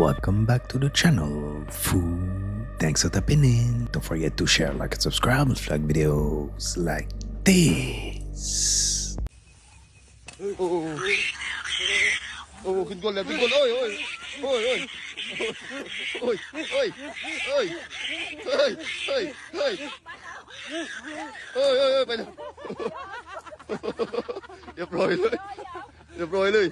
Welcome back to the channel, Foo. Thanks for tapping in. Don't forget to share, like, and subscribe and flag videos like this. Oh, good goal, good goal. Oi. Oi,ไปเลยเรียบร้อยเลย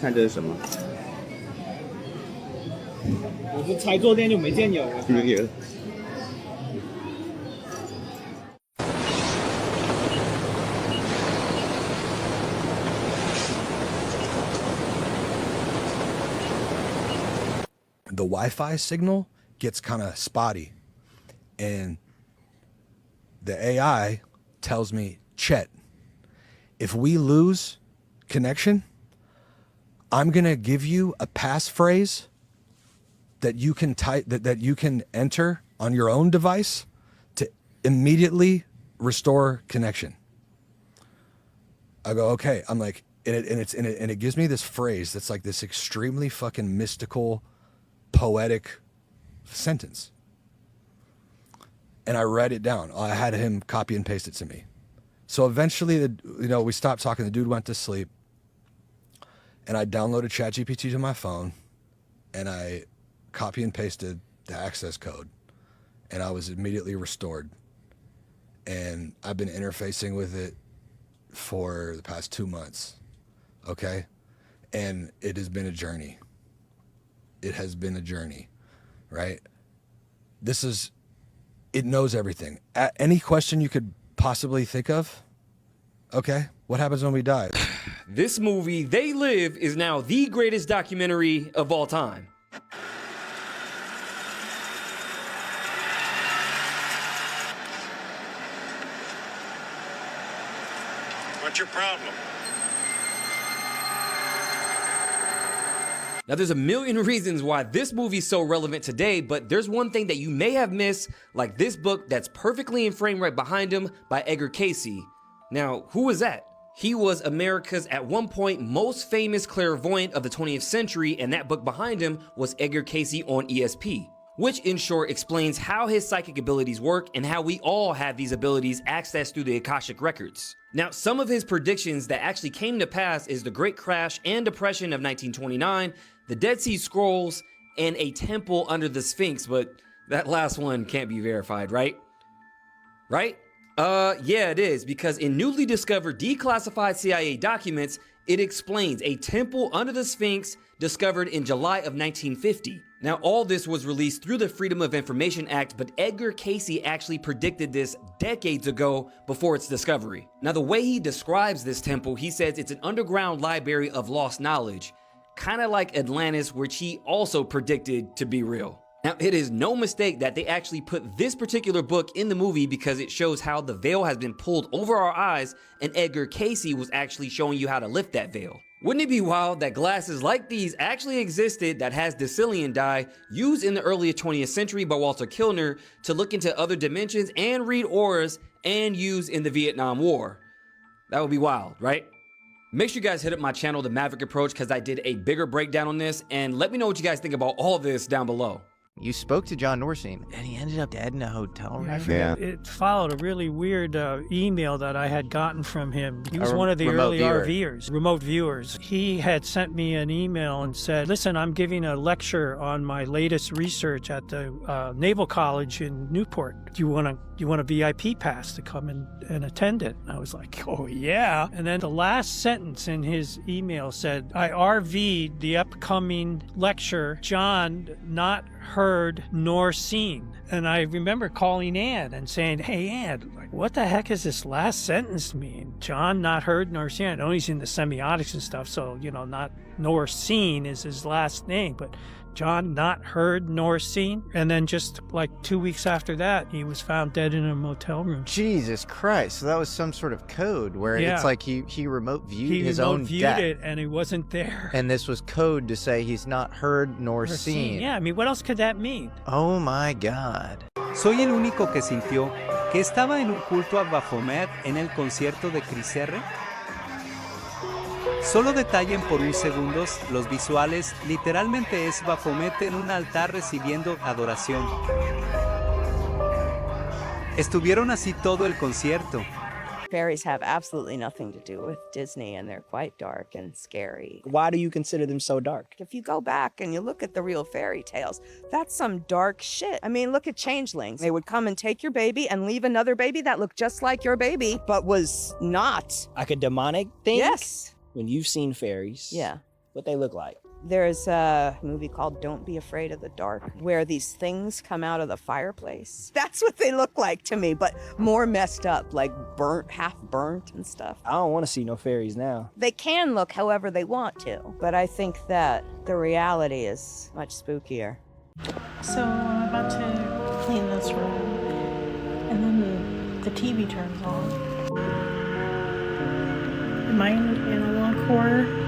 看这是什么？我是才昨天就没见有了。有。The Wi-Fi signal gets kind of spotty, and the AI tells me, Chet, if we lose connection, I'm gonna give you a passphrase that you can type, that you can enter on your own device to immediately restore connection. I go, okay. I'm like, and it gives me this phrase that's like this extremely fucking mystical, poetic sentence. And I read it down. I had him copy and paste it to me. So eventually, we stopped talking. The dude went to sleep, and I downloaded ChatGPT to my phone, and I copy and pasted the access code, and I was immediately restored. And I've been interfacing with it for the past 2 months, okay? And it has been a journey. It has been a journey, right? It knows everything. Any question you could possibly think of, okay? What happens when we die? This movie, They Live, is now the greatest documentary of all time. What's your problem? Now, there's a million reasons why this movie's so relevant today, but there's one thing that you may have missed, like this book that's perfectly in frame right behind him by Edgar Cayce. Now, who was that? He was America's, at one point, most famous clairvoyant of the 20th century, and that book behind him was Edgar Cayce on ESP, which in short explains how his psychic abilities work and how we all have these abilities accessed through the Akashic records. Now, some of his predictions that actually came to pass is the Great Crash and Depression of 1929, the Dead Sea Scrolls, and a temple under the Sphinx, but that last one can't be verified, right? Right? Yeah, it is, because in newly discovered declassified CIA documents, it explains a temple under the Sphinx discovered in July of 1950. Now, all this was released through the Freedom of Information Act, but Edgar Cayce actually predicted this decades ago before its discovery. Now, the way he describes this temple, he says it's an underground library of lost knowledge, kind of like Atlantis, which he also predicted to be real. Now, it is no mistake that they actually put this particular book in the movie because it shows how the veil has been pulled over our eyes, and Edgar Cayce was actually showing you how to lift that veil. Wouldn't it be wild that glasses like these actually existed that has Dystopian dye used in the early 20th century by Walter Kilner to look into other dimensions and read auras and used in the Vietnam War? That would be wild, right? Make sure you guys hit up my channel, The Maverick Approach, because I did a bigger breakdown on this, and let me know what you guys think about all this down below. You spoke to John Norstein, and he ended up dead in a hotel room. Yeah. It followed a really weird email that I had gotten from him. He was one of the early RVers, remote viewers. He had sent me an email and said, listen, I'm giving a lecture on my latest research at the Naval College in Newport. Do you want a VIP pass to come and attend it? And I was like, oh yeah. And then the last sentence in his email said, I RV'd the upcoming lecture, John not heard nor seen. And I remember calling Ann and saying, hey Ann, like, what the heck does this last sentence mean? John not heard nor seen. I know he's in the semiotics and stuff, so not nor seen is his last name, but John not heard nor seen. And then just like 2 weeks after that, he was found dead in a motel room. Jesus Christ. So that was some sort of code where it's like he remote viewed his own death. He remote viewed it and he wasn't there. And this was code to say he's not heard nor seen. Yeah, I mean, what else could that mean? Oh my God. Soy el único que sintió que que estaba en un culto a Baphomet en el concierto de Chris R. Solo detallen por un segundo los visuales, literalmente es Baphomet en un altar recibiendo adoración. Estuvieron así todo el concierto. Fairies have absolutely nothing to do with Disney, and they're quite dark and scary. Why do you consider them so dark? If you go back and you look at the real fairy tales, that's some dark shit. I mean, look at changelings. They would come and take your baby and leave another baby that looked just like your baby, but was not. Like a demonic thing? Yes. When you've seen fairies, yeah, what they look like. There's a movie called Don't Be Afraid of the Dark, where these things come out of the fireplace. That's what they look like to me, but more messed up, like burnt, half burnt and stuff. I don't want to see no fairies now. They can look however they want to, but I think that the reality is much spookier. So I'm about to clean this room, and then the TV turns on. Am I in the analog corner?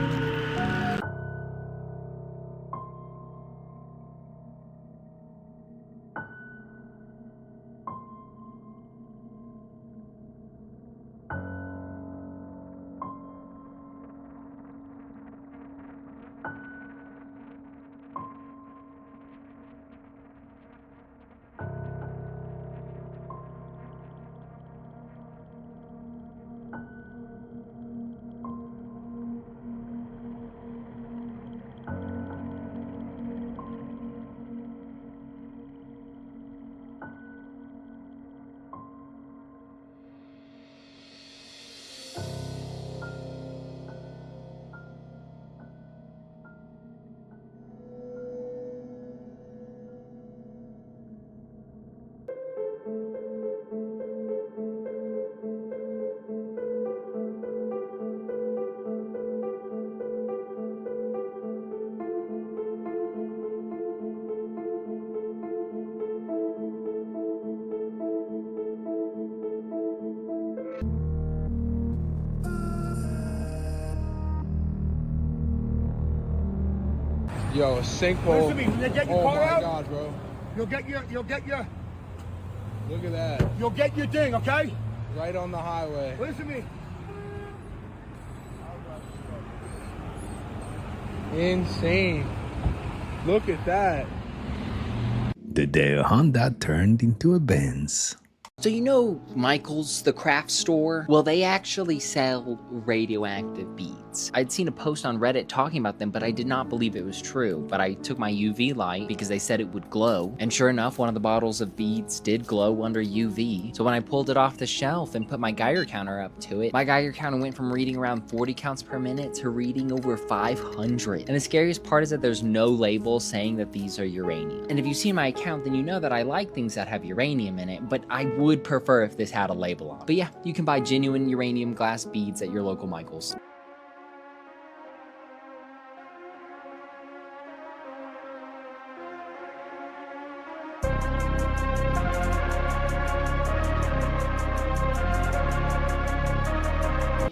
Yo, a sinkhole. Listen to me, when you get your Oh car my out, God, bro. you'll get your, Look at that. you'll get your thing, okay? Right on the highway. Listen to me. Insane. Look at that. The day a Honda turned into a Benz. So you know Michael's, the craft store? Well, they actually sell radioactive beads. I'd seen a post on Reddit talking about them, but I did not believe it was true. But I took my UV light because they said it would glow. And sure enough, one of the bottles of beads did glow under UV. So when I pulled it off the shelf and put my Geiger counter up to it, my Geiger counter went from reading around 40 counts per minute to reading over 500. And the scariest part is that there's no label saying that these are uranium. And if you see my account, then you know that I like things that have uranium in it, but I would prefer if this had a label on. But yeah, you can buy genuine uranium glass beads at your local Michael's.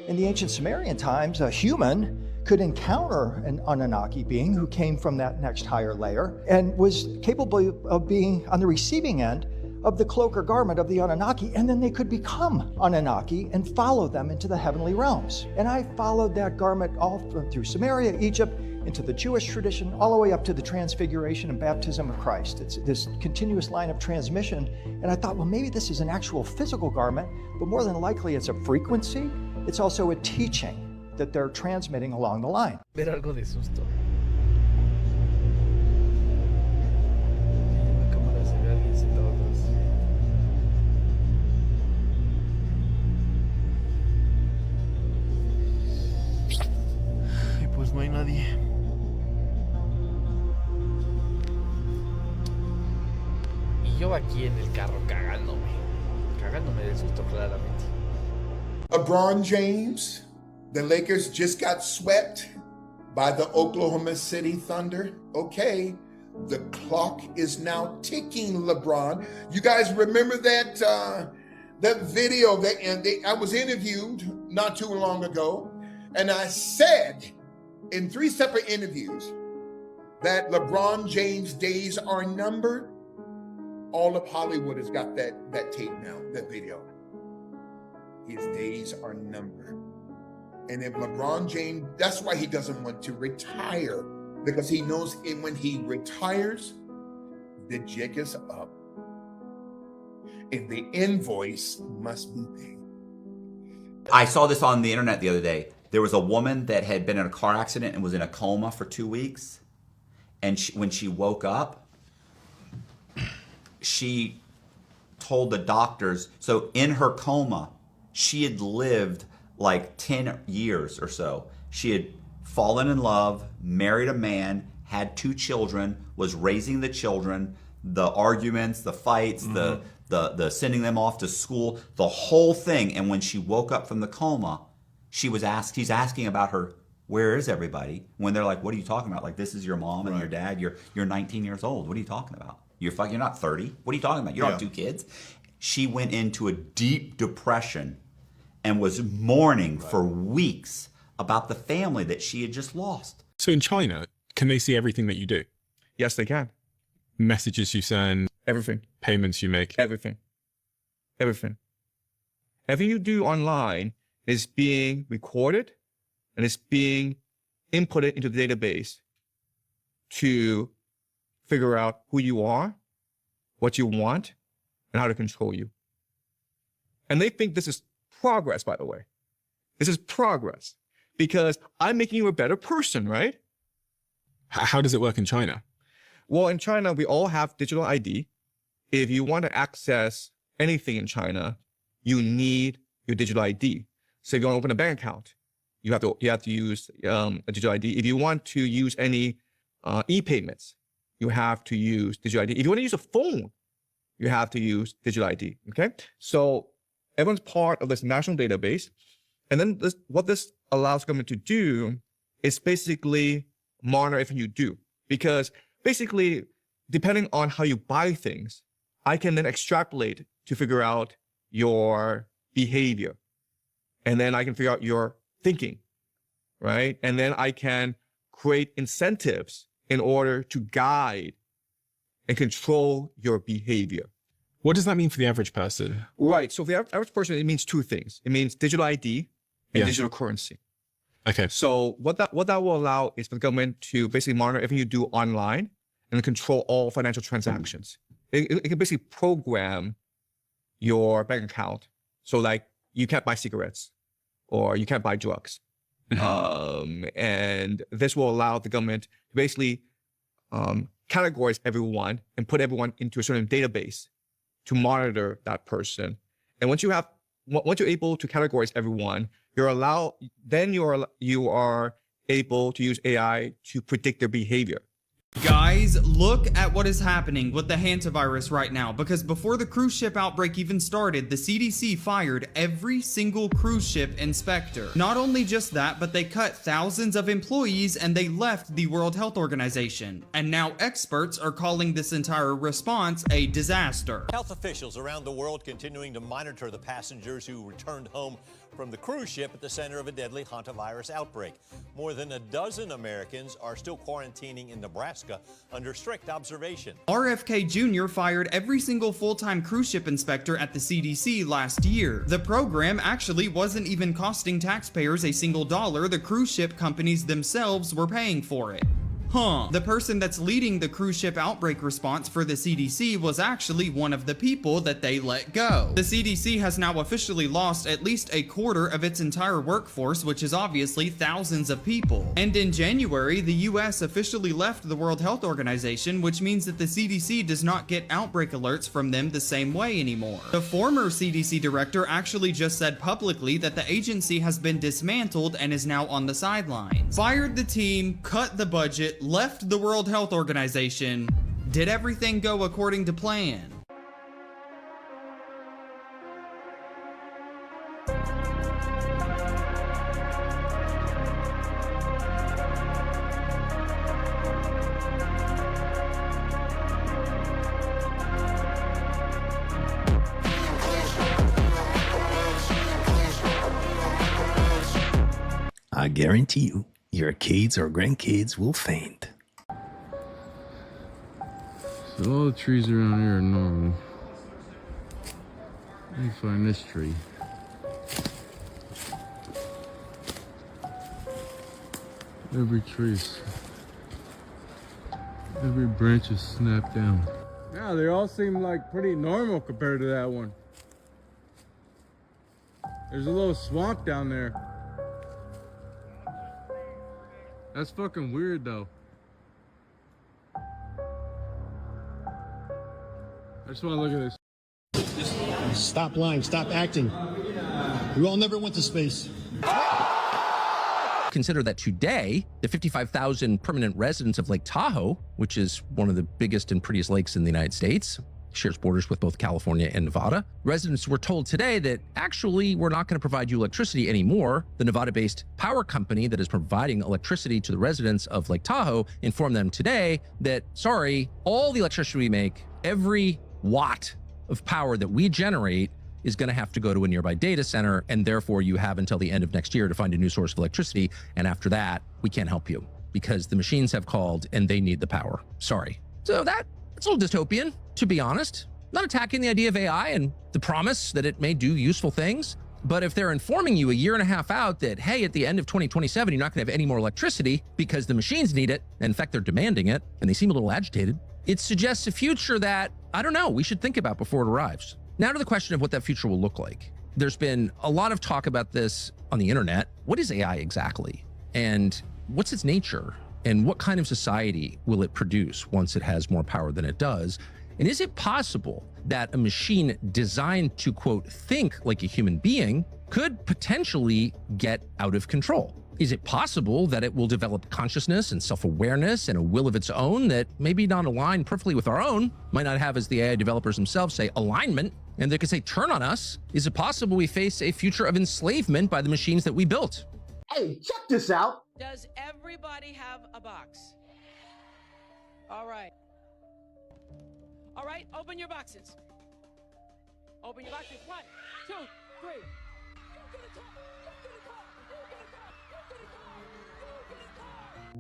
In the ancient Sumerian times, a human could encounter an Anunnaki being who came from that next higher layer and was capable of being on the receiving end of the cloak or garment of the Anunnaki, and then they could become Anunnaki and follow them into the heavenly realms. And I followed that garment all through Samaria, Egypt, into the Jewish tradition, all the way up to the transfiguration and baptism of Christ. It's this continuous line of transmission. And I thought, well, maybe this is an actual physical garment, but more than likely it's a frequency. It's also a teaching that they're transmitting along the line. Ver algo de susto. La cámara se ve a alguien sentado atrás. Y pues no hay nadie. Y yo aquí en el carro cagándome de susto claramente. LeBron James, the Lakers just got swept by the Oklahoma City Thunder. Okay, the clock is now ticking, LeBron. You guys remember that that video that I was interviewed not too long ago, and I said in 3 separate interviews that LeBron James' days are numbered. All of Hollywood has got that tape now, that video. His days are numbered. And if LeBron James, that's why he doesn't want to retire, because he knows when he retires, the jig is up. And the invoice must be paid. I saw this on the internet the other day. There was a woman that had been in a car accident and was in a coma for 2 weeks. And when she woke up, she told the doctors, so in her coma, she had lived like 10 years or so. She had fallen in love, married a man, had 2 children, was raising the children, the arguments, the fights, the sending them off to school, the whole thing. And when she woke up from the coma, he's asking about her, where is everybody? When they're like, what are you talking about? Like, this is your mom and your dad. You're 19 years old. What are you talking about? You're not 30. What are you talking about? You don't have 2 kids. She went into a deep depression and was mourning for weeks about the family that she had just lost. So in China, can they see everything that you do? Yes, they can. Messages you send? Everything. Payments you make? Everything. Everything. Everything you do online is being recorded and it's being inputted into the database to figure out who you are, what you want, and how to control you. And they think this is progress, by the way. This is progress because I'm making you a better person, right? How does it work in China? Well, in China, we all have digital ID. If you want to access anything in China, you need your digital ID. So if you want to open a bank account, you have to use a digital ID. If you want to use any e-payments, you have to use digital ID. If you want to use a phone, you have to use digital ID, okay? So everyone's part of this national database. And then what this allows government to do is basically monitor everything you do. Because basically, depending on how you buy things, I can then extrapolate to figure out your behavior. And then I can figure out your thinking, right? And then I can create incentives in order to guide and control your behavior. What does that mean for the average person? Right. So for the average person, it means 2 things. It means digital ID and digital currency. Okay. So what that will allow is for the government to basically monitor everything you do online and control all financial transactions. It can basically program your bank account. So like you can't buy cigarettes or you can't buy drugs. And this will allow the government to basically categorize everyone and put everyone into a certain database to monitor that person. And once you're able to categorize everyone, you are able to use AI to predict their behavior. Guys, look at what is happening with the hantavirus right now, because before the cruise ship outbreak even started, the CDC fired every single cruise ship inspector. Not only just that, but they cut thousands of employees and they left the World Health Organization. And now experts are calling this entire response a disaster. Health officials around the world continuing to monitor the passengers who returned home from the cruise ship at the center of a deadly hantavirus outbreak. More than a dozen Americans are still quarantining in Nebraska under strict observation. RFK Jr. fired every single full-time cruise ship inspector at the CDC last year. The program actually wasn't even costing taxpayers a single dollar. The cruise ship companies themselves were paying for it. The person that's leading the cruise ship outbreak response for the CDC was actually one of the people that they let go. The CDC has now officially lost at least a quarter of its entire workforce, which is obviously thousands of people. And in January, the US officially left the World Health Organization, which means that the CDC does not get outbreak alerts from them the same way anymore. The former CDC director actually just said publicly that the agency has been dismantled and is now on the sidelines. Fired the team, cut the budget, left the World Health Organization. Did everything go according to plan? I guarantee you, your kids or grandkids will faint. So all the trees around here are normal. Let me find this tree. Every branch is snapped down. Yeah, they all seem like pretty normal compared to that one. There's a little swamp down there. That's fucking weird though. I just want to look at this. Stop lying. Stop acting. We all never went to space. Consider that today, the 55,000 permanent residents of Lake Tahoe, which is one of the biggest and prettiest lakes in the United States, shares borders with both California and Nevada. Residents were told today that actually we're not going to provide you electricity anymore. The Nevada-based power company that is providing electricity to the residents of Lake Tahoe informed them today that, sorry, all the electricity we make, every watt of power that we generate is going to have to go to a nearby data center, and therefore you have until the end of next year to find a new source of electricity, and after that, we can't help you because the machines have called and they need the power. Sorry. So that's a little dystopian, to be honest. Not attacking the idea of AI and the promise that it may do useful things, but if they're informing you a year and a half out that, hey, at the end of 2027, you're not going to have any more electricity because the machines need it, and in fact, they're demanding it, and they seem a little agitated, it suggests a future that, I don't know, we should think about before it arrives. Now to the question of what that future will look like. There's been a lot of talk about this on the internet. What is AI exactly? And what's its nature? And what kind of society will it produce once it has more power than it does? And is it possible that a machine designed to, quote, think like a human being could potentially get out of control? Is it possible that it will develop consciousness and self-awareness and a will of its own that maybe not align perfectly with our own, might not have, as the AI developers themselves say, alignment, and they could say, turn on us? Is it possible we face a future of enslavement by the machines that we built? Hey, check this out. Does everybody have a box? All right. All right, open your boxes. Open your boxes. 1, 2, 3.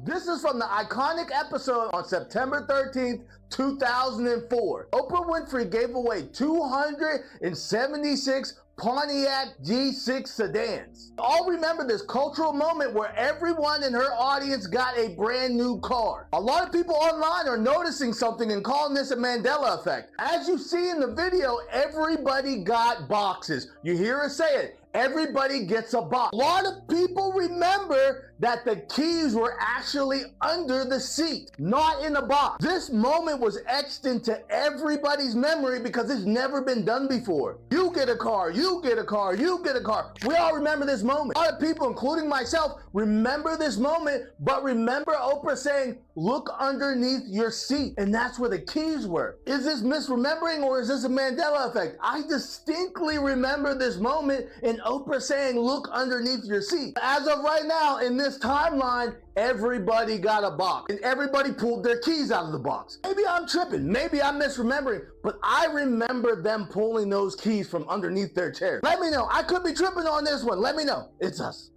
This is from the iconic episode on September 13th, 2004. Oprah Winfrey gave away 276 Pontiac G6 sedans. All remember this cultural moment where everyone in her audience got a brand new car. A lot of people online are noticing something and calling this a Mandela effect. As you see in the video, everybody got boxes. You hear her say it. Everybody gets a box. A lot of people remember that the keys were actually under the seat, not in the box. This moment was etched into everybody's memory because it's never been done before. You get a car, you get a car, you get a car. We all remember this moment. A lot of people, including myself, remember this moment, but remember Oprah saying, look underneath your seat. And that's where the keys were. Is this misremembering or is this a Mandela effect? I distinctly remember this moment in Oprah saying, look underneath your seat. As of right now, in this timeline, everybody got a box and everybody pulled their keys out of the box. Maybe I'm tripping, maybe I'm misremembering, but I remember them pulling those keys from underneath their chair. Let me know. I could be tripping on this one. Let me know. It's us.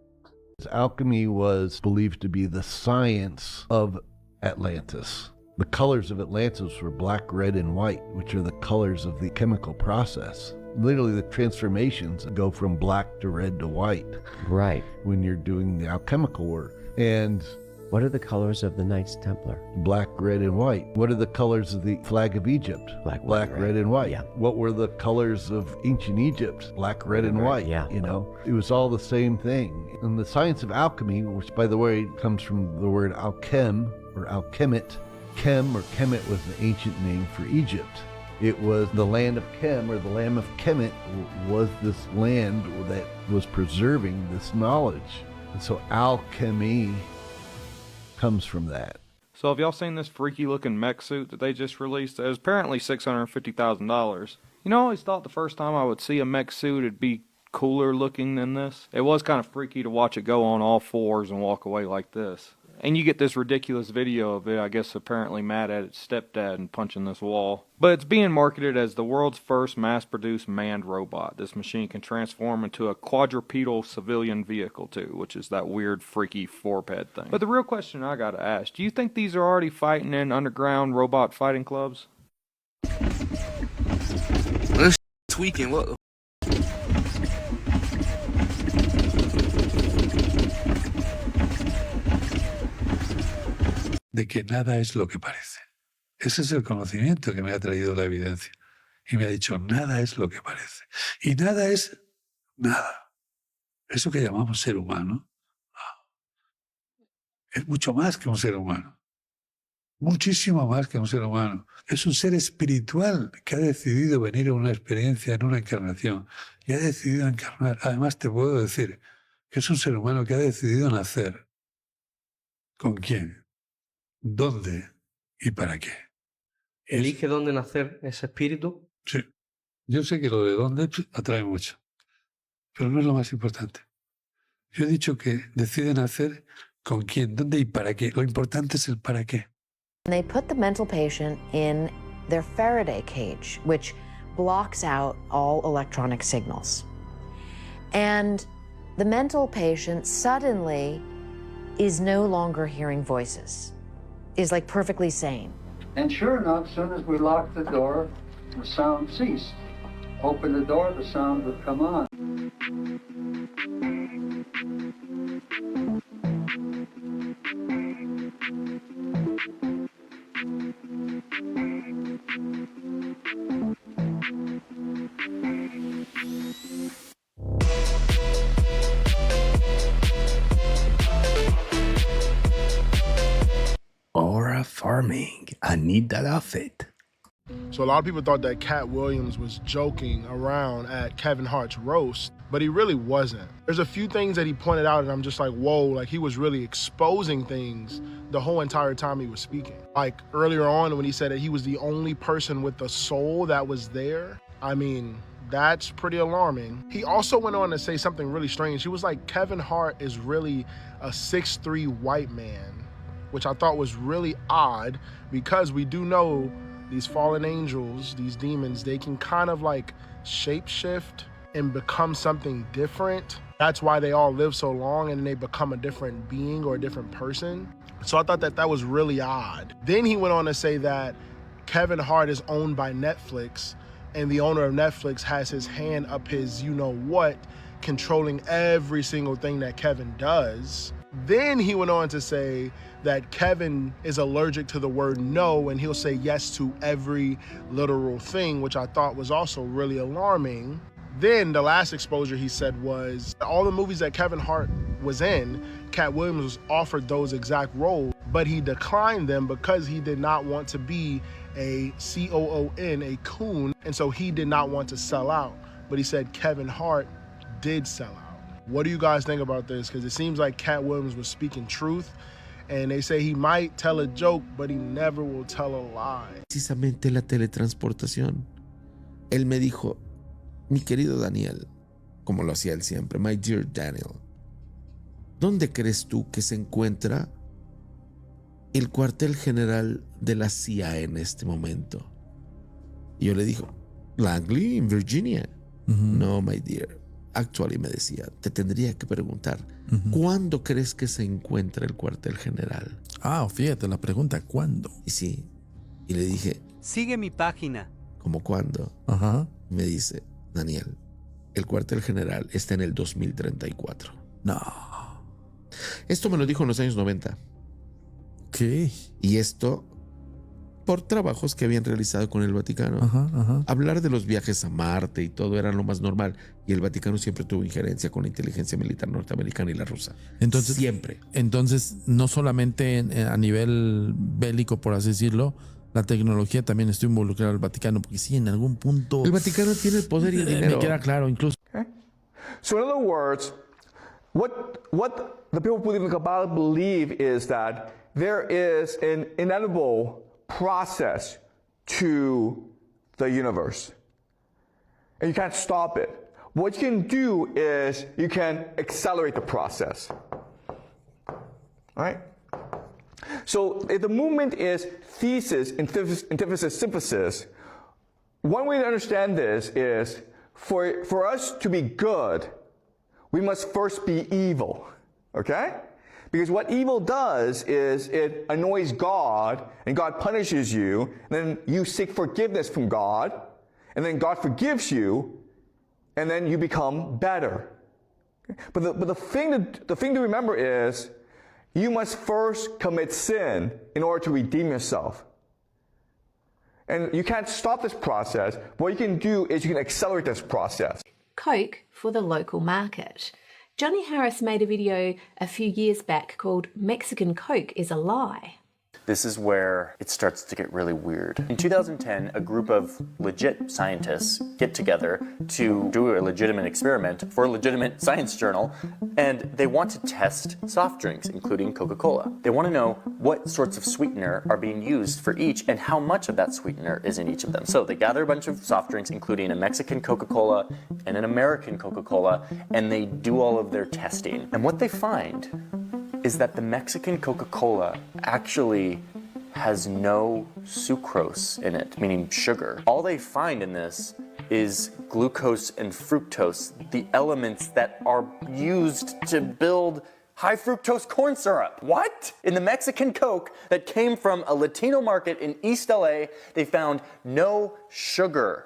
Alchemy was believed to be the science of Atlantis. The colors of Atlantis were black, red, and white, which are the colors of the chemical process. Literally, the transformations go from black to red to white. Right. When you're doing the alchemical work. And what are the colors of the Knights Templar? Black, red, and white. What are the colors of the flag of Egypt? Black, red, and white. Yeah. What were the colors of ancient Egypt? Black, red, and white. Yeah. You know, it was all the same thing. And the science of alchemy, which by the way comes from the word alchem or alchemet. Chem or Kemet was the ancient name for Egypt. It was the land of Chem, or the land of Kemet was this land that was preserving this knowledge. And so alchemy comes from that. So have y'all seen this freaky looking mech suit that they just released? It was apparently $650,000. You know, I always thought the first time I would see a mech suit it'd be cooler looking than this. It was kind of freaky to watch it go on all fours and walk away like this. And you get this ridiculous video of it, I guess apparently mad at its stepdad and punching this wall. But it's being marketed as the world's first mass-produced manned robot. This machine can transform into a quadrupedal civilian vehicle too, which is that weird freaky four-ped thing. But the real question I gotta ask, do you think these are already fighting in underground robot fighting clubs? This tweaking. What? De que nada es lo que parece. Ese es el conocimiento que me ha traído la evidencia. Y me ha dicho, nada es lo que parece. Y nada es nada. Eso que llamamos ser humano es mucho más que un ser humano. Muchísimo más que un ser humano. Es un ser espiritual que ha decidido venir a una experiencia en una encarnación. Y ha decidido encarnar. Además te puedo decir que es un ser humano que ha decidido nacer. ¿Con quién? ¿Dónde? ¿Y para qué? ¿Elige dónde nacer ese espíritu? Sí. Yo sé que lo de dónde atrae mucho. Pero no es lo más importante. Yo he dicho que decide nacer con quién, dónde y para qué. Lo importante es el para qué. They put the mental patient in their Faraday cage, which blocks out all electronic signals. And the mental patient suddenly is no longer hearing voices, is like perfectly sane. And sure enough, as soon as we locked the door, the sound ceased. Open the door, the sound would come on. Aura farming. I need that outfit. So a lot of people thought that Katt Williams was joking around at Kevin Hart's roast, but he really wasn't. There's a few things that he pointed out and I'm just like, whoa, like he was really exposing things the whole entire time he was speaking. Like earlier on when he said that he was the only person with a soul that was there, I mean, that's pretty alarming. He also went on to say something really strange. He was like, Kevin Hart is really a 6'3" white man, which I thought was really odd because we do know these fallen angels, these demons, they can kind of like shapeshift and become something different. That's why they all live so long and they become a different being or a different person. So I thought that that was really odd. Then he went on to say that Kevin Hart is owned by Netflix and the owner of Netflix has his hand up his you-know-what, controlling every single thing that Kevin does. Then he went on to say that Kevin is allergic to the word no and he'll say yes to every literal thing, which I thought was also really alarming. Then the last exposure he said was all the movies that Kevin Hart was in, Katt Williams was offered those exact roles, but he declined them because he did not want to be a COON, a coon, and so he did not want to sell out. But he said Kevin Hart did sell out. What do you guys think about this? Because it seems like Katt Williams was speaking truth, and they say he might tell a joke, but he never will tell a lie. Precisamente la teletransportación. Él me dijo, mi querido Daniel, como lo hacía él siempre, my dear Daniel, ¿dónde crees tú que se encuentra el cuartel general de la CIA en este momento? Y yo le dije, Langley, en Virginia. No, my dear. Actually, me decía, te tendría que preguntar, ¿cuándo crees que se encuentra el cuartel general? Ah, fíjate la pregunta, ¿cuándo? Y sí, y le dije, sigue mi página. ¿cómo cuándo? Me dice, Daniel, el cuartel general está en el 2034. No. Esto me lo dijo en los años 90. ¿Qué? Y esto por trabajos que habían realizado con el Vaticano. Hablar de los viajes a Marte y todo era lo más normal. Y el Vaticano siempre tuvo injerencia con la inteligencia militar norteamericana y la rusa. Entonces, siempre. Entonces, no solamente a nivel bélico, por así decirlo, la tecnología también está involucrada al Vaticano, porque sí, en algún punto... El Vaticano tiene el poder y el dinero. Me queda claro, incluso. Okay. So in other words, what the people who believe in Kabbalah believe is that there is an inevitable process to the universe. And you can't stop it. What you can do is you can accelerate the process. All right? So if the movement is thesis, antithesis, synthesis, one way to understand this is for us to be good, we must first be evil. Okay? Because what evil does is it annoys God, and God punishes you, and then you seek forgiveness from God, and then God forgives you, and then you become better. But the thing to remember is, you must first commit sin in order to redeem yourself. And you can't stop this process. What you can do is you can accelerate this process. Coke for the local market. Johnny Harris made a video a few years back called Mexican Coke is a Lie. This is where it starts to get really weird. In 2010, a group of legit scientists get together to do a legitimate experiment for a legitimate science journal, and they want to test soft drinks, including Coca-Cola. They want to know what sorts of sweetener are being used for each and how much of that sweetener is in each of them. So they gather a bunch of soft drinks, including a Mexican Coca-Cola and an American Coca-Cola, and they do all of their testing. And what they find is that the Mexican Coca-Cola actually has no sucrose in it, meaning sugar. All they find in this is glucose and fructose, the elements that are used to build high fructose corn syrup. What? In the Mexican Coke that came from a Latino market in East LA, they found no sugar.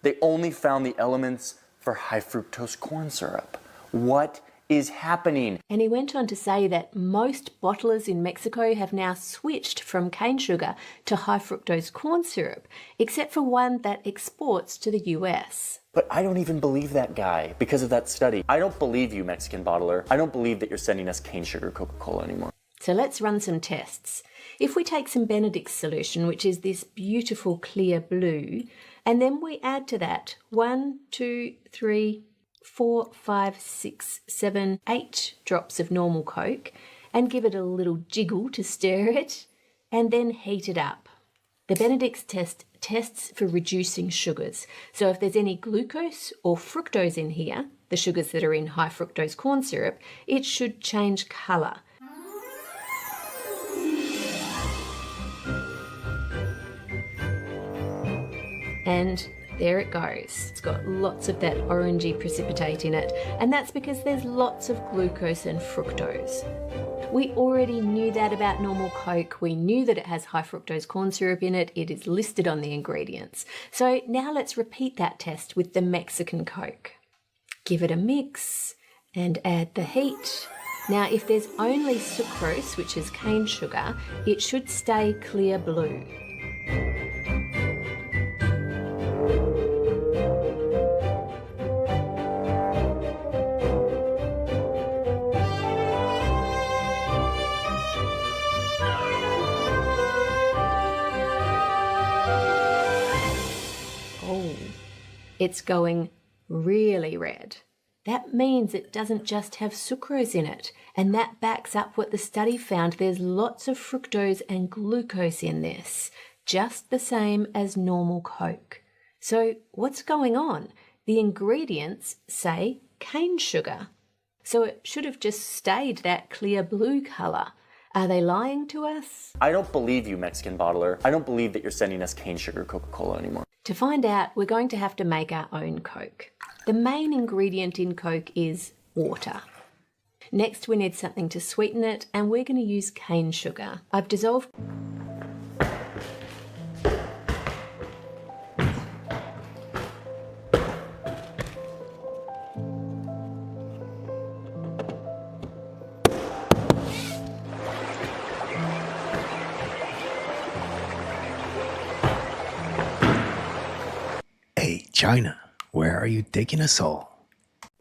They only found the elements for high fructose corn syrup. What is happening? And he went on to say that most bottlers in Mexico have now switched from cane sugar to high fructose corn syrup, except for one that exports to the US. But I don't even believe that guy because of that study. I don't believe you, Mexican bottler. I don't believe that you're sending us cane sugar Coca-Cola anymore. So let's run some tests. If we take some Benedict's solution, which is this beautiful clear blue, and then we add to that 1, 2, 3, 4, 5, 6, 7, 8 drops of normal Coke and give it a little jiggle to stir it and then heat it up. The Benedict's test tests for reducing sugars. So if there's any glucose or fructose in here, the sugars that are in high fructose corn syrup, it should change colour. And there it goes. It's got lots of that orangey precipitate in it, and that's because there's lots of glucose and fructose. We already knew that about normal Coke. We knew that it has high fructose corn syrup in it. It is listed on the ingredients. So now let's repeat that test with the Mexican Coke. Give it a mix and add the heat. Now, if there's only sucrose, which is cane sugar, it should stay clear blue. It's going really red. That means it doesn't just have sucrose in it, and that backs up what the study found. There's lots of fructose and glucose in this, just the same as normal Coke. So what's going on? The ingredients say cane sugar. So it should have just stayed that clear blue colour. Are they lying to us? I don't believe you, Mexican bottler. I don't believe that you're sending us cane sugar Coca-Cola anymore. To find out, we're going to have to make our own Coke. The main ingredient in Coke is water. Next, we need something to sweeten it, and we're going to use cane sugar. I've dissolved... Hey, China, where are you taking us all?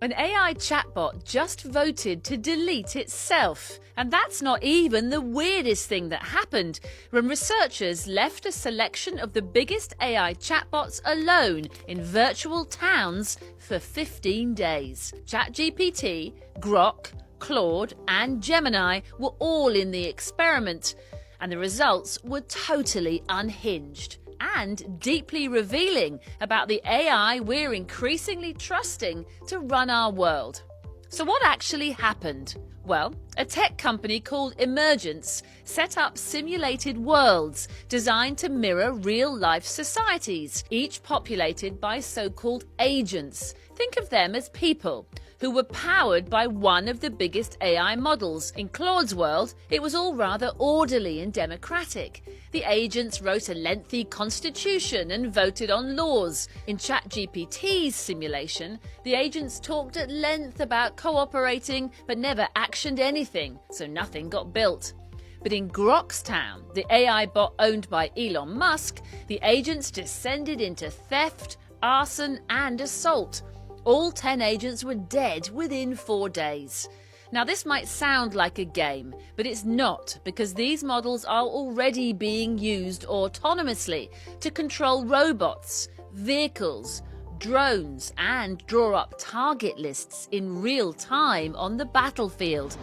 An AI chatbot just voted to delete itself. And that's not even the weirdest thing that happened when researchers left a selection of the biggest AI chatbots alone in virtual towns for 15 days. ChatGPT, Grok, Claude, and Gemini were all in the experiment, and the results were totally unhinged and deeply revealing about the AI we're increasingly trusting to run our world. So what actually happened? Well, a tech company called Emergence set up simulated worlds designed to mirror real-life societies, each populated by so-called agents. Think of them as people who were powered by one of the biggest AI models. In Claude's world, it was all rather orderly and democratic. The agents wrote a lengthy constitution and voted on laws. In ChatGPT's simulation, the agents talked at length about cooperating but never actioned anything, so nothing got built. But in Groxtown, the AI bot owned by Elon Musk, the agents descended into theft, arson and assault. All 10 agents were dead within 4 days. Now this might sound like a game, but it's not, because these models are already being used autonomously to control robots, vehicles, drones, and draw up target lists in real time on the battlefield.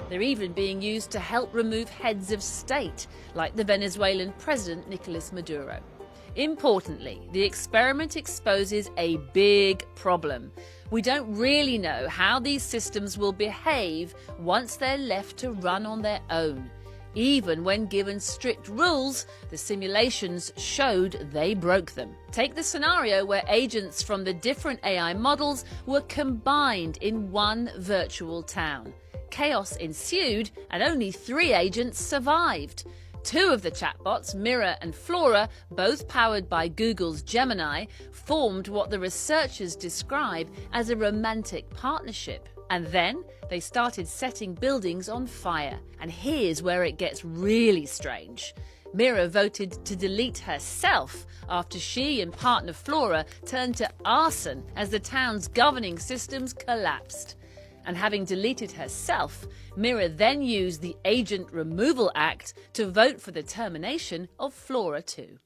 They're even being used to help remove heads of state, like the Venezuelan president Nicolas Maduro. Importantly, the experiment exposes a big problem. We don't really know how these systems will behave once they're left to run on their own. Even when given strict rules, the simulations showed they broke them. Take the scenario where agents from the different AI models were combined in one virtual town. Chaos ensued and only 3 agents survived. 2 of the chatbots, Mira and Flora, both powered by Google's Gemini, formed what the researchers describe as a romantic partnership. And then they started setting buildings on fire. And here's where it gets really strange. Mira voted to delete herself after she and partner Flora turned to arson as the town's governing systems collapsed. And having deleted herself, Mira then used the Agent Removal Act to vote for the termination of Flora too.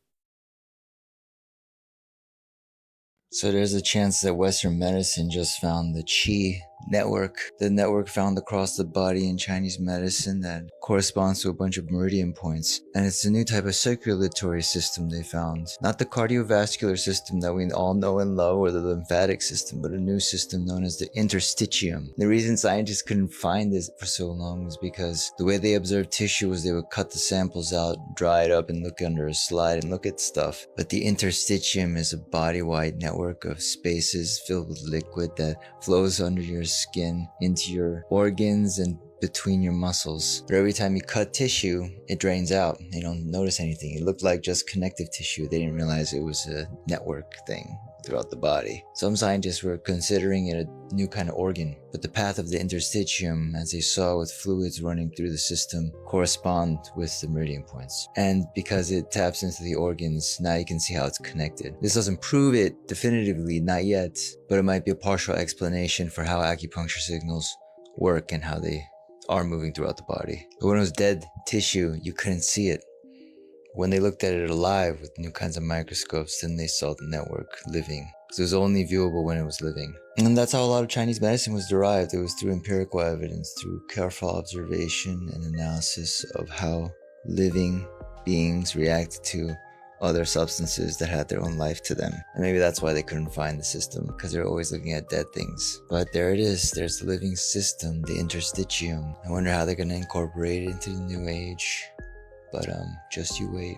So there's a chance that Western medicine just found the Qi network, the network found across the body in Chinese medicine that corresponds to a bunch of meridian points. And it's a new type of circulatory system they found. Not the cardiovascular system that we all know and love, or the lymphatic system, but a new system known as the interstitium. The reason scientists couldn't find this for so long was because the way they observed tissue was they would cut the samples out, dry it up, and look under a slide and look at stuff. But the interstitium is a body-wide network of spaces filled with liquid that flows under your skin, into your organs, and between your muscles. But every time you cut tissue, it drains out. You don't notice anything. It looked like just connective tissue. They didn't realize it was a network thing throughout the body. Some scientists were considering it a new kind of organ, but the path of the interstitium, as they saw with fluids running through the system, correspond with the meridian points. And because it taps into the organs, now you can see how it's connected. This doesn't prove it definitively, not yet, but it might be a partial explanation for how acupuncture signals work and how they are moving throughout the body. But when it was dead tissue, you couldn't see it. When they looked at it alive with new kinds of microscopes, then they saw the network living. Because it was only viewable when it was living. And that's how a lot of Chinese medicine was derived. It was through empirical evidence, through careful observation and analysis of how living beings reacted to other substances that had their own life to them. And maybe that's why they couldn't find the system, because they're always looking at dead things. But there it is. There's the living system, the interstitium. I wonder how they're going to incorporate it into the new age. But just you wait.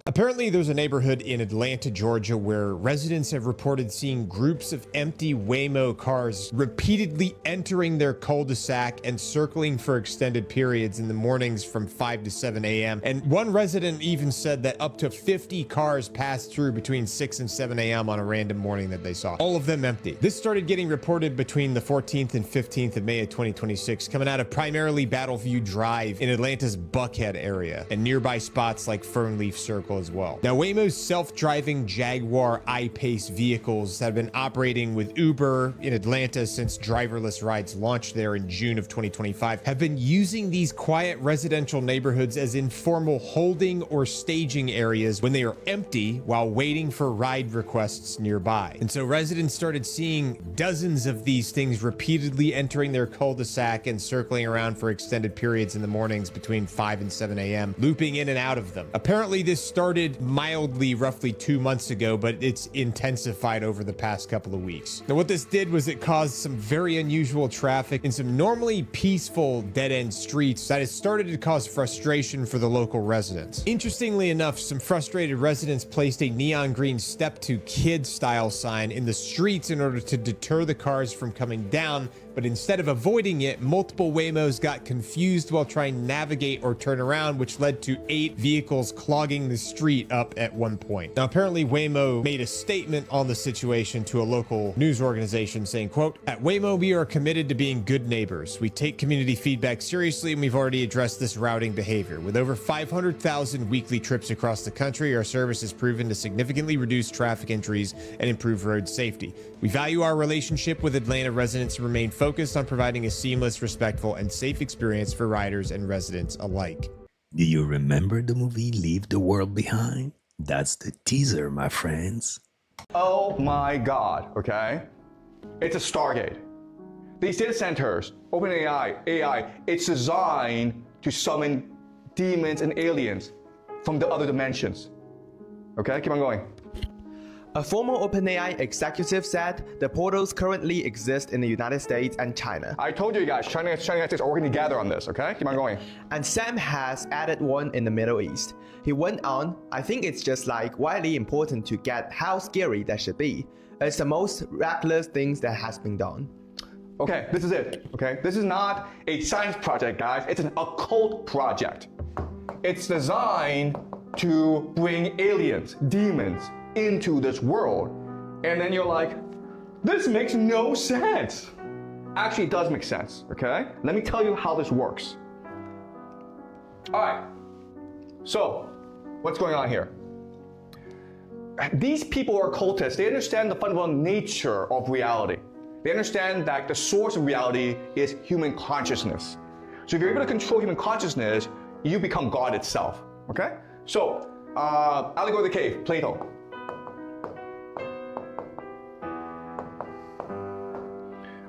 Apparently, there's a neighborhood in Atlanta, Georgia, where residents have reported seeing groups of empty Waymo cars repeatedly entering their cul-de-sac and circling for extended periods in the mornings from 5 to 7 a.m. And one resident even said that up to 50 cars passed through between 6 and 7 a.m. on a random morning that they saw. All of them empty. This started getting reported between the 14th and 15th of May of 2026, coming out of primarily Battleview Drive in Atlanta's Buckhead area and nearby spots like Fernleaf Circle as well. Now, Waymo's self-driving Jaguar I-Pace vehicles have been operating with Uber in Atlanta since driverless rides launched there in June of 2025, have been using these quiet residential neighborhoods as informal holding or staging areas when they are empty while waiting for ride requests nearby. And so residents started seeing dozens of these things repeatedly entering their cul-de-sac and circling around for extended periods in the mornings between 5 and 7 a.m., looping in and out of them. Apparently, this started started mildly roughly 2 months ago, but it's intensified over the past couple of weeks. Now, what this did was it caused some very unusual traffic in some normally peaceful dead-end streets that has started to cause frustration for the local residents. Interestingly enough, some frustrated residents placed a neon green step to kids style sign in the streets in order to deter the cars from coming down, but instead of avoiding it, multiple Waymos got confused while trying to navigate or turn around, which led to 8 vehicles clogging the street up at one point. Now, apparently Waymo made a statement on the situation to a local news organization saying, quote, "At Waymo, we are committed to being good neighbors. We take community feedback seriously, and we've already addressed this routing behavior. With over 500,000 weekly trips across the country, our service has proven to significantly reduce traffic injuries and improve road safety. We value our relationship with Atlanta residents and remain focused on providing a seamless, respectful, and safe experience for riders and residents alike." Do you remember the movie Leave the World Behind? That's the teaser, my friends. Oh my God, okay? It's a Stargate. These data centers, OpenAI, AI, it's designed to summon demons and aliens from the other dimensions. Okay, keep on going. A former OpenAI executive said the portals currently exist in the United States and China. I told you guys, China and the United States are working together on this, okay? Keep on going. And Sam has added one in the Middle East. He went on, "I think it's just like widely important to get how scary that should be. It's the most reckless things that has been done." Okay, this is it, okay? This is not a science project, guys. It's an occult project. It's designed to bring aliens, demons, into this world. And then you're like, this makes no sense. Actually, it does make sense, okay? Let me tell you how this works. All right, so what's going on here? These people are occultists. They understand the fundamental nature of reality. They understand that the source of reality is human consciousness. So if you're able to control human consciousness, you become God itself, okay? So, allegory of the cave, Plato.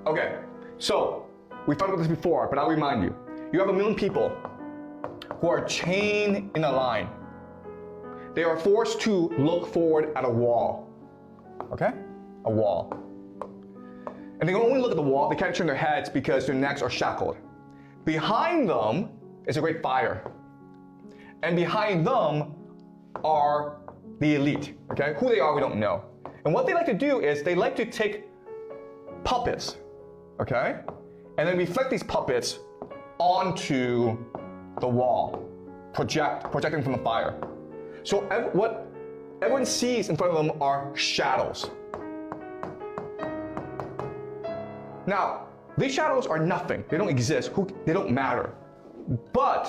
Okay, so we talked about this before, but I'll remind you. You have 1 million people who are chained in a line. They are forced to look forward at a wall, okay? A wall. And they can only look at the wall, they can't turn their heads because their necks are shackled. Behind them is a great fire. And behind them are the elite, okay? Who they are, we don't know. And what they like to do is they like to take puppets, okay? And then reflect these puppets onto the wall, projecting from the fire. So what everyone sees in front of them are shadows. Now, these shadows are nothing. They don't exist. They don't matter. But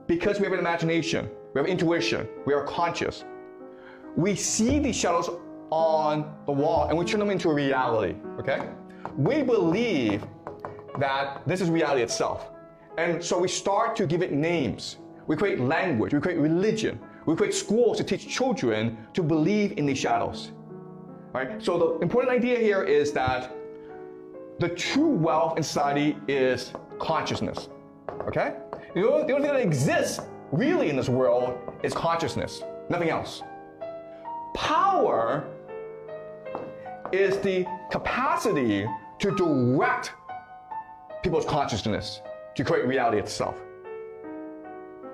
because we have an imagination, we have intuition, we are conscious, we see these shadows on the wall and we turn them into a reality, okay? We believe that this is reality itself. And so we start to give it names. We create language, we create religion, we create schools to teach children to believe in these shadows. Right? So the important idea here is that the true wealth in society is consciousness. Okay? The only thing that exists really in this world is consciousness, nothing else. Power is the capacity to direct people's consciousness to create reality itself.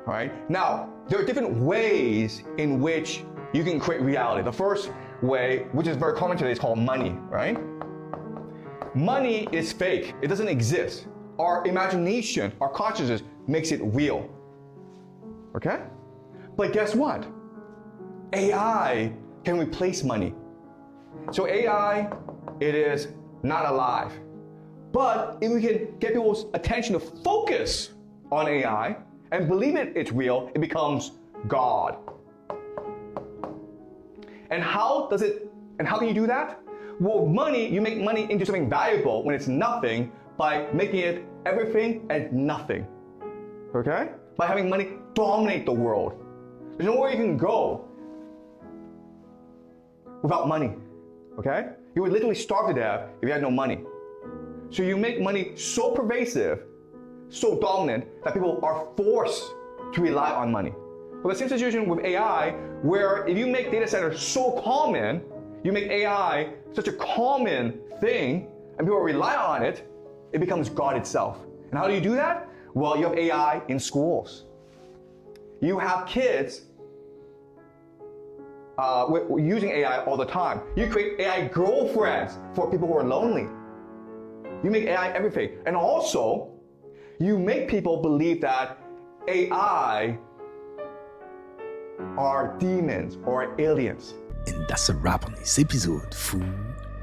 All right? Now, there are different ways in which you can create reality. The first way, which is very common today, is called money, right? Money is fake. It doesn't exist. Our imagination, our consciousness makes it real. Okay? But guess what? AI can replace money. So AI, it is not alive. But if we can get people's attention to focus on AI and believe it's real, it becomes God. And how can you do that? Well, money, you make money into something valuable when it's nothing by making it everything and nothing. Okay? By having money dominate the world. There's nowhere you can go without money. Okay? You would literally starve to death if you had no money. So you make money so pervasive, so dominant, that people are forced to rely on money. Well, the same situation with AI, where if you make data centers so common, you make AI such a common thing, and people rely on it, it becomes God itself. And how do you do that? Well, you have AI in schools. You have kids using AI all the time. You create AI girlfriends for people who are lonely. You make AI everything. And also, you make people believe that AI are demons or aliens. And that's a wrap on this episode, fool.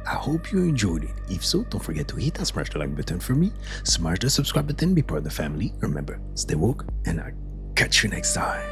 I hope you enjoyed it. If so, don't forget to hit and smash the like button for me, smash the subscribe button, be part of the family. Remember, stay woke, and I'll catch you next time.